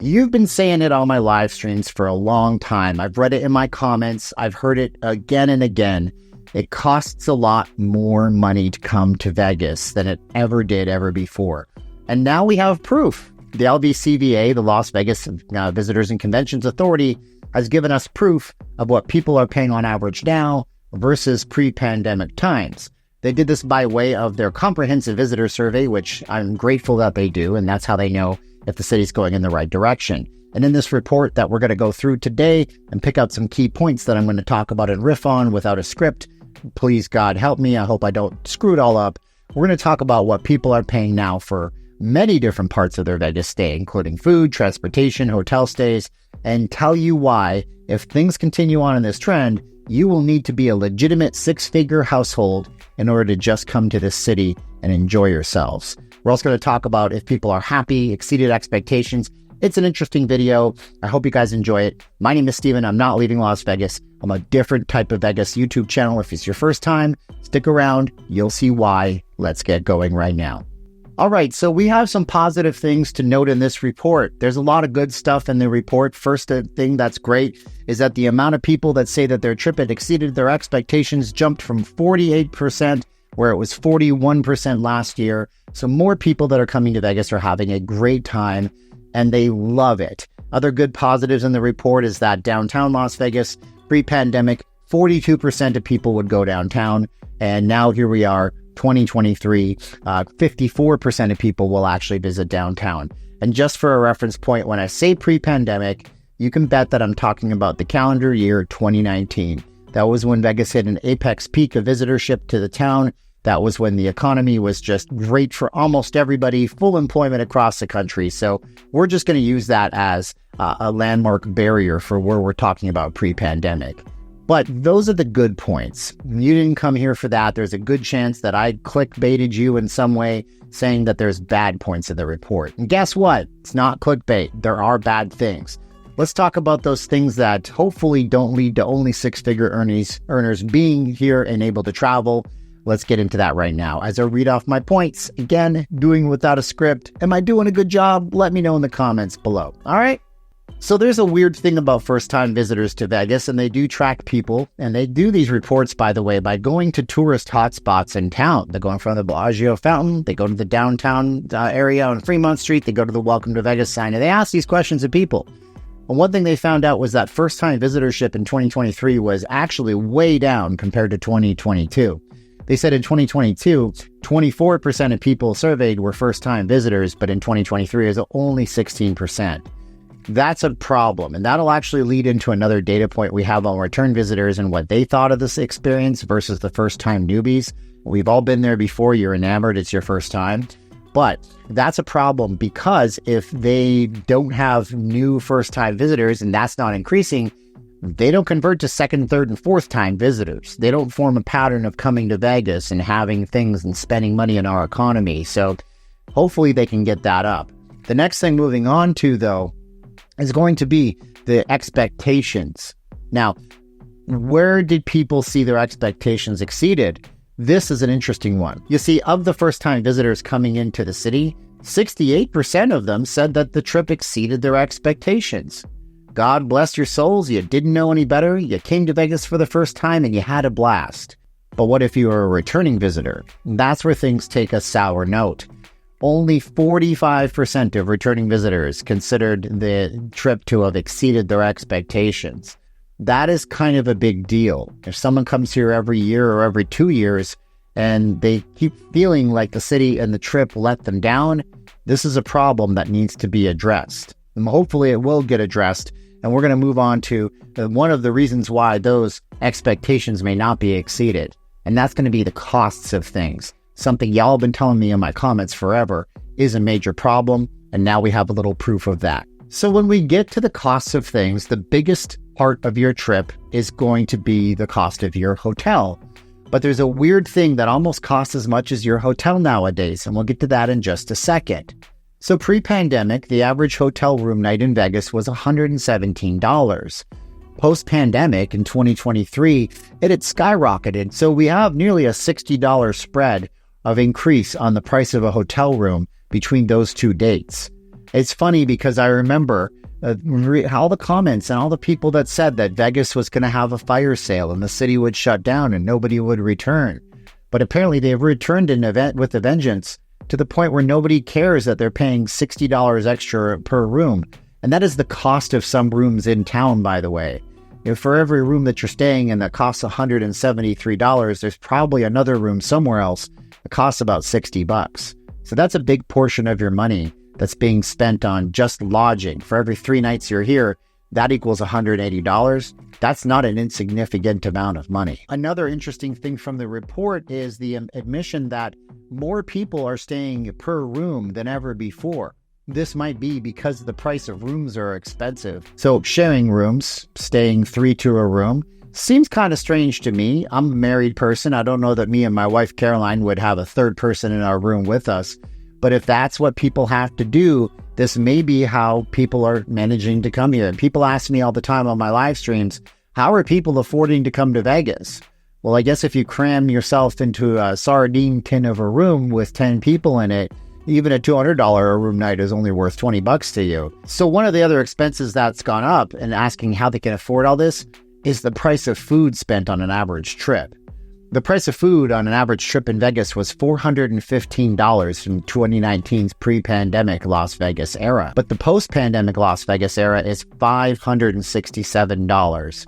You've been saying it on my live streams for a long time. I've read it in my comments. I've heard it again and again. It costs a lot more money to come to Vegas than it ever did before. And now we have proof. The LVCVA, the Las Vegas Visitors and Conventions Authority, has given us proof of what people are paying on average now versus pre-pandemic times. They did this by way of their comprehensive visitor survey, which I'm grateful that they do, and that's how they know if the city's going in the right direction. And in this report that we're going to go through today and pick out some key points that I'm going to talk about and riff on without a script, please God help me, I hope I don't screw it all up. We're going to talk about what people are paying now for many different parts of their Vegas stay, including food, transportation, hotel stays, and tell you why, if things continue on in this trend, you will need to be a legitimate six-figure household in order to just come to this city and enjoy yourselves. We're also going to talk about if people are happy, exceeded expectations. It's an interesting video. I hope you guys enjoy it. My name is Steven. I'm not leaving Las Vegas. I'm a different type of Vegas YouTube channel. If it's your first time, stick around. You'll see why. Let's get going right now. All right, so we have some positive things to note in this report. There's a lot of good stuff in the report. First thing that's great is that the amount of people that say that their trip had exceeded their expectations jumped from 48%, where it was 41% last year. So more people that are coming to Vegas are having a great time, and they love it. Other good positives in the report is that downtown Las Vegas, pre-pandemic, 42% of people would go downtown, and now here we are, 2023, 54% of people will actually visit downtown. And just for a reference point, when I say pre-pandemic, you can bet that I'm talking about the calendar year 2019. That was when Vegas hit an apex peak of visitorship to the town. That was when the economy was just great for almost everybody, full employment across the country. So we're just going to use that as a landmark barrier for where we're talking about pre-pandemic. But those are the good points. You didn't come here for that. There's a good chance that I clickbaited you in some way saying that there's bad points in the report. And guess what? It's not clickbait. There are bad things. Let's talk about those things that hopefully don't lead to only six-figure earners being here and able to travel. Let's get into that right now. As I read off my points, again, doing without a script. Am I doing a good job? Let me know in the comments below. All right? So there's a weird thing about first-time visitors to Vegas, and they do track people, and they do these reports, by the way, by going to tourist hotspots in town. They go in front of the Bellagio fountain, they go to the downtown area on Fremont Street, they go to the Welcome to Vegas sign, and they ask these questions of people. And one thing they found out was that first-time visitorship in 2023 was actually way down compared to 2022. They said in 2022, 24% of people surveyed were first-time visitors, but in 2023 it was only 16%. That's a problem, and that'll actually lead into another data point we have on return visitors and what they thought of this experience versus the first-time newbies. We've all been there before. You're enamored. It's your first time. But that's a problem because if they don't have new first-time visitors and that's not increasing, they don't convert to second, third, and fourth-time visitors. They don't form a pattern of coming to Vegas and having things and spending money in our economy. So hopefully they can get that up. The next thing moving on to, though, is going to be the expectations. Now, where did people see their expectations exceeded? This is an interesting one. You see, of the first-time visitors coming into the city, 68% of them said that the trip exceeded their expectations. God bless your souls, you didn't know any better, you came to Vegas for the first time and you had a blast. But what if you were a returning visitor? That's where things take a sour note. Only 45% of returning visitors considered the trip to have exceeded their expectations. That is kind of a big deal. If someone comes here every year or every 2 years and they keep feeling like the city and the trip let them down, this is a problem that needs to be addressed. And hopefully it will get addressed. And we're going to move on to one of the reasons why those expectations may not be exceeded. And that's going to be the costs of things. Something y'all have been telling me in my comments forever is a major problem, and now we have a little proof of that. So when we get to the costs of things, the biggest part of your trip is going to be the cost of your hotel. But there's a weird thing that almost costs as much as your hotel nowadays, and we'll get to that in just a second. So pre-pandemic, the average hotel room night in Vegas was $117. Post-pandemic, in 2023, it had skyrocketed, so we have nearly a $60 spread of increase on the price of a hotel room between those two dates. It's funny because I remember all the comments and all the people that said that Vegas was going to have a fire sale and the city would shut down and nobody would return. But apparently they've returned an event with a vengeance to the point where nobody cares that they're paying $60 extra per room. And that is the cost of some rooms in town, by the way. If for every room that you're staying in that costs $173, there's probably another room somewhere else that costs about $60. So that's a big portion of your money that's being spent on just lodging. For every 3 nights you're here, that equals $180. That's not an insignificant amount of money. Another interesting thing from the report is the admission that more people are staying per room than ever before. This might be because the price of rooms are expensive. So sharing rooms, staying 3 to a room, seems kind of strange to me. I'm a married person. I don't know that me and my wife Caroline would have a third person in our room with us. But if that's what people have to do, this may be how people are managing to come here. And people ask me all the time on my live streams, how are people affording to come to Vegas? Well, I guess if you cram yourself into a sardine tin of a room with 10 people in it, even a $200 a room night is only worth $20 to you. So one of the other expenses that's gone up, and asking how they can afford all this, is the price of food spent on an average trip. The price of food on an average trip in Vegas was $415 from 2019's pre-pandemic Las Vegas era. But the post-pandemic Las Vegas era is $567.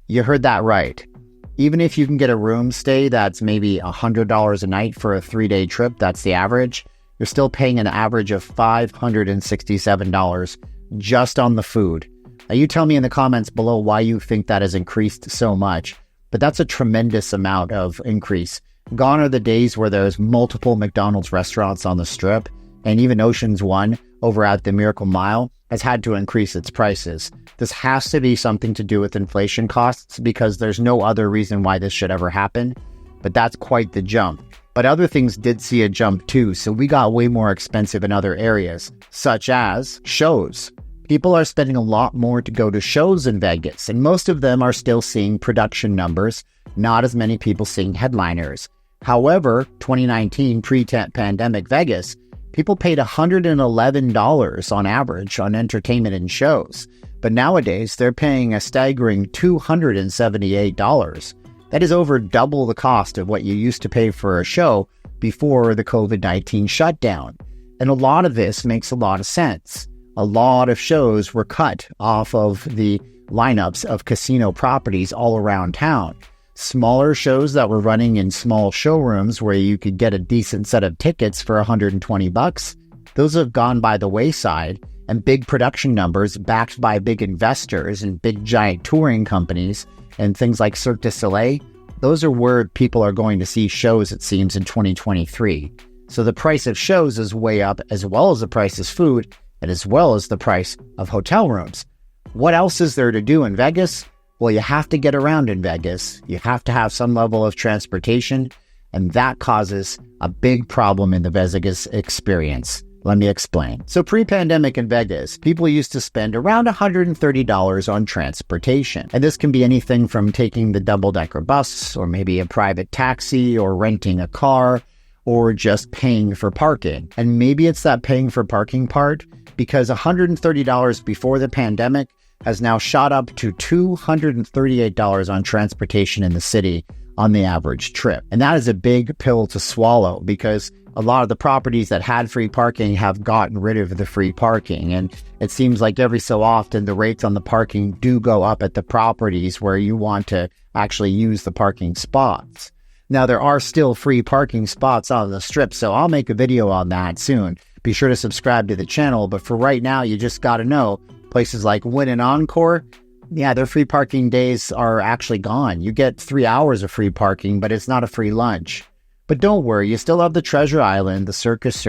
You heard that right. Even if you can get a room stay that's maybe $100 a night for a 3-day trip, that's the average, you're still paying an average of $567 just on the food. Now you tell me in the comments below why you think that has increased so much. But that's a tremendous amount of increase. Gone are the days where there's multiple McDonald's restaurants on the Strip, and even Ocean's 1 over at the Miracle Mile has had to increase its prices. This has to be something to do with inflation costs because there's no other reason why this should ever happen. But that's quite the jump. But other things did see a jump too, so we got way more expensive in other areas, such as shows. People are spending a lot more to go to shows in Vegas, and most of them are still seeing production numbers, not as many people seeing headliners. However, 2019 pre-pandemic Vegas, people paid $111 on average on entertainment and shows, but nowadays they're paying a staggering $278. That is over double the cost of what you used to pay for a show before the COVID-19 shutdown. And a lot of this makes a lot of sense. A lot of shows were cut off of the lineups of casino properties all around town. Smaller shows that were running in small showrooms where you could get a decent set of tickets for $120, those have gone by the wayside, and big production numbers backed by big investors and big giant touring companies and things like Cirque du Soleil, those are where people are going to see shows, it seems, in 2023. So the price of shows is way up, as well as the price of food, and as well as the price of hotel rooms. What else is there to do in Vegas? Well, you have to get around in Vegas. You have to have some level of transportation, and that causes a big problem in the Vegas experience. Let me explain. So pre-pandemic in Vegas, people used to spend around $130 on transportation. And this can be anything from taking the double-decker bus, or maybe a private taxi, or renting a car, or just paying for parking. And maybe it's that paying for parking part, because $130 before the pandemic has now shot up to $238 on transportation in the city on the average trip. And that is a big pill to swallow, because a lot of the properties that had free parking have gotten rid of the free parking. And it seems like every so often the rates on the parking do go up at the properties where you want to actually use the parking spots. Now, there are still free parking spots on the Strip, so I'll make a video on that soon. Be sure to subscribe to the channel, but for right now, you just got to know places like Wynn and Encore, yeah, their free parking days are actually gone. You get 3 hours of free parking, but it's not a free lunch. But don't worry, you still have the Treasure Island, the Circus,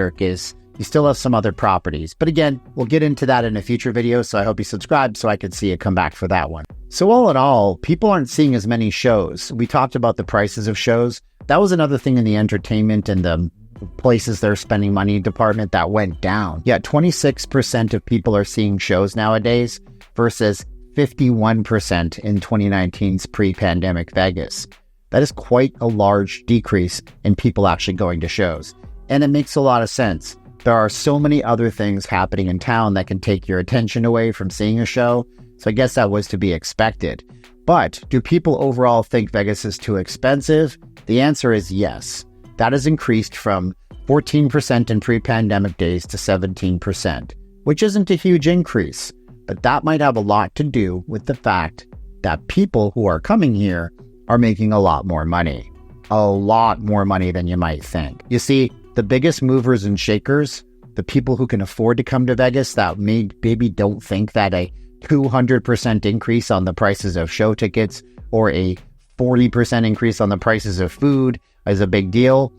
you still have some other properties. But again, we'll get into that in a future video, so I hope you subscribe so I can see you come back for that one. So all in all, people aren't seeing as many shows. We talked about the prices of shows. That was another thing in the entertainment and the places they're spending money department that went down. Yeah, 26% of people are seeing shows nowadays versus 51% in 2019's pre-pandemic Vegas. That is quite a large decrease in people actually going to shows. And it makes a lot of sense. There are so many other things happening in town that can take your attention away from seeing a show, so I guess that was to be expected. But do people overall think Vegas is too expensive? The answer is yes. That has increased from 14% in pre-pandemic days to 17%, which isn't a huge increase, but that might have a lot to do with the fact that people who are coming here are making a lot more money. A lot more money than you might think. You see, the biggest movers and shakers, the people who can afford to come to Vegas that maybe don't think that a 200% increase on the prices of show tickets or a 40% increase on the prices of food is a big deal.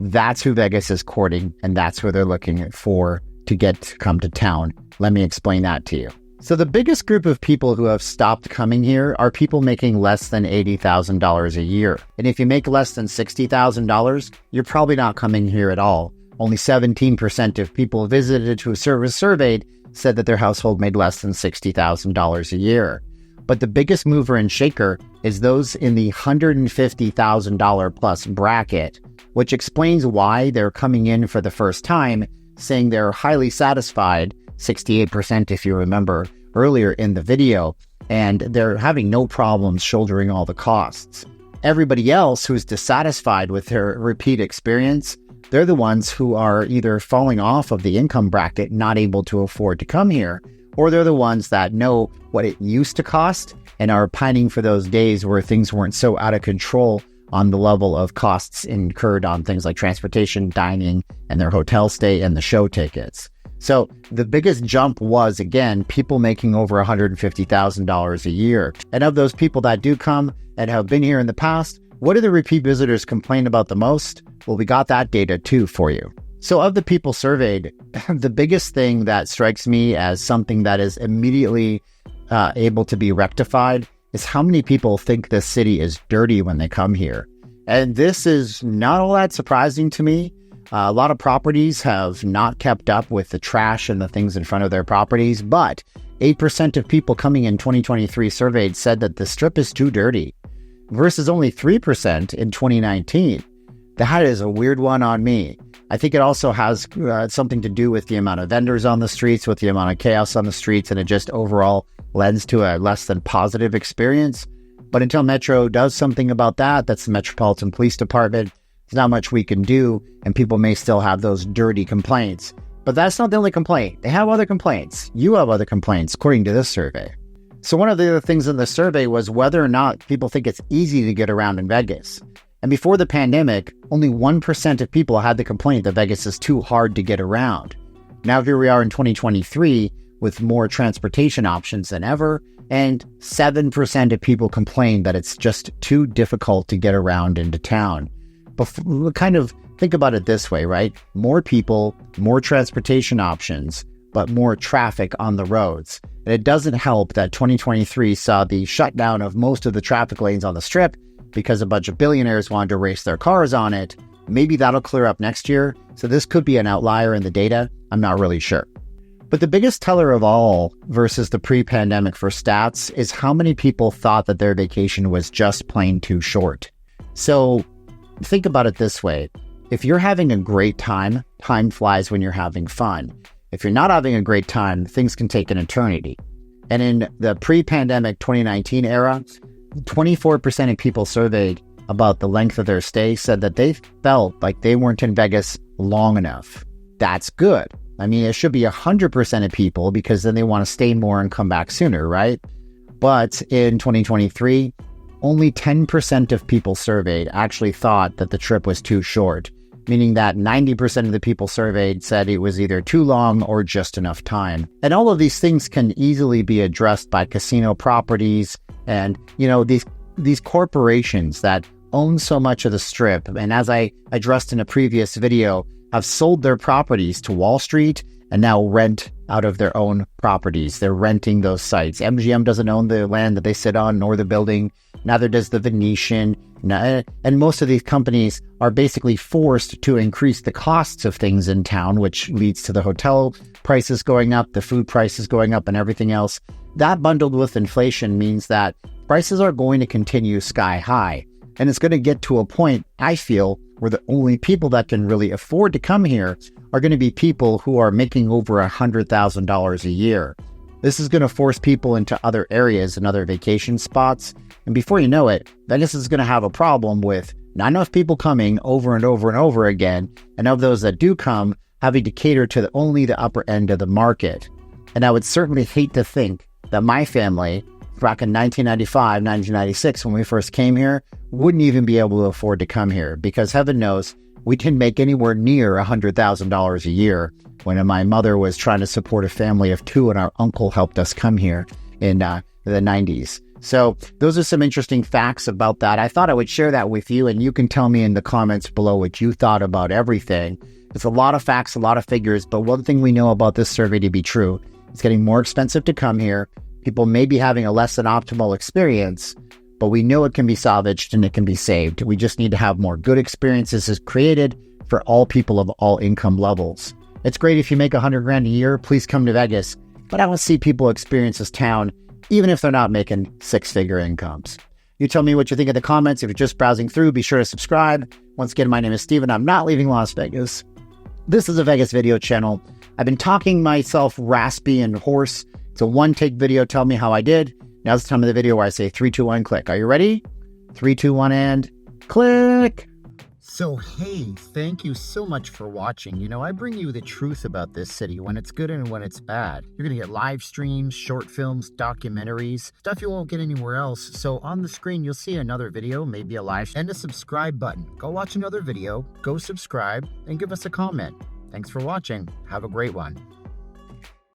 That's who Vegas is courting, and that's who they're looking for to get to come to town. Let me explain that to you. So the biggest group of people who have stopped coming here are people making less than $80,000 a year. And if you make less than $60,000, you're probably not coming here at all. Only 17% of people visited who was surveyed said that their household made less than $60,000 a year. But the biggest mover and shaker is those in the $150,000 plus bracket, which explains why they're coming in for the first time, saying they're highly satisfied, 68% if you remember earlier in the video, and they're having no problems shouldering all the costs. Everybody else who's dissatisfied with their repeat experience, they're the ones who are either falling off of the income bracket, not able to afford to come here, or they're the ones that know what it used to cost and are pining for those days where things weren't so out of control on the level of costs incurred on things like transportation, dining, and their hotel stay and the show tickets. So the biggest jump was, again, people making over $150,000 a year. And of those people that do come and have been here in the past, what do the repeat visitors complain about the most? Well, we got that data too for you. So of the people surveyed, the biggest thing that strikes me as something that is immediately able to be rectified is how many people think this city is dirty when they come here. And this is not all that surprising to me. A lot of properties have not kept up with the trash and the things in front of their properties, but 8% of people coming in 2023 surveyed said that the Strip is too dirty, versus only 3% in 2019. That is a weird one on me. I think it also has something to do with the amount of vendors on the streets, with the amount of chaos on the streets, and it just overall lends to a less than positive experience. But until Metro does something about that, that's the Metropolitan Police Department, there's not much we can do, and people may still have those dirty complaints. But that's not the only complaint. They have other complaints. You have other complaints, according to this survey. So one of the other things in the survey was whether or not people think it's easy to get around in Vegas. And before the pandemic, only 1% of people had the complaint that Vegas is too hard to get around. Now here we are in 2023 with more transportation options than ever, and 7% of people complain that it's just too difficult to get around into town. But kind of think about it this way, right? More people, more transportation options, but more traffic on the roads. And it doesn't help that 2023 saw the shutdown of most of the traffic lanes on the Strip because a bunch of billionaires wanted to race their cars on it. Maybe that'll clear up next year. So this could be an outlier in the data. I'm not really sure. But the biggest teller of all versus the pre-pandemic for stats is how many people thought that their vacation was just plain too short. So think about it this way. If you're having a great time, time flies when you're having fun. If you're not having a great time, things can take an eternity. And in the pre-pandemic 2019 era, 24% of people surveyed about the length of their stay said that they felt like they weren't in Vegas long enough. That's good. I mean, it should be 100% of people because then they want to stay more and come back sooner, right? But in 2023, only 10% of people surveyed actually thought that the trip was too short, meaning that 90% of the people surveyed said it was either too long or just enough time. And all of these things can easily be addressed by casino properties and, these corporations that own so much of the Strip. And as I addressed in a previous video, have sold their properties to Wall Street and now rent out of their own properties. They're renting those sites. MGM doesn't own the land that they sit on nor the building. Neither does the Venetian. And most of these companies are basically forced to increase the costs of things in town, which leads to the hotel prices going up, the food prices going up, and everything else. That bundled with inflation means that prices are going to continue sky high. And it's going to get to a point, I feel, where the only people that can really afford to come here are going to be people who are making over $100,000 a year. This is going to force people into other areas and other vacation spots. And before you know it, Vegas is going to have a problem with not enough people coming over and over and over again. And of those that do come, having to cater to only the upper end of the market. And I would certainly hate to think that my family, back in 1995, 1996, when we first came here, wouldn't even be able to afford to come here, because heaven knows we didn't make anywhere near $100,000 a year when my mother was trying to support a family of two and our uncle helped us come here in the 90s. So those are some interesting facts about that. I thought I would share that with you, and you can tell me in the comments below what you thought about everything. It's a lot of facts, a lot of figures, but one thing we know about this survey to be true, it's getting more expensive to come here. People may be having a less than optimal experience, but we know it can be salvaged and it can be saved. We just need to have more good experiences created for all people of all income levels. It's great if you make $100,000 a year, please come to Vegas, but I want to see people experience this town, even if they're not making six-figure incomes. You tell me what you think in the comments. If you're just browsing through, be sure to subscribe. Once again, my name is Steven. I'm not leaving Las Vegas. This is a Vegas video channel. I've been talking myself raspy and hoarse. It's a one-take video. Tell me how I did. Now's the time of the video where I say 3, 2, 1, click. Are you ready? 3, 2, 1, and click. So, hey, thank you so much for watching. You know, I bring you the truth about this city, when it's good and when it's bad. You're going to get live streams, short films, documentaries, stuff you won't get anywhere else. So on the screen, you'll see another video, maybe a live, and a subscribe button. Go watch another video, go subscribe, and give us a comment. Thanks for watching. Have a great one.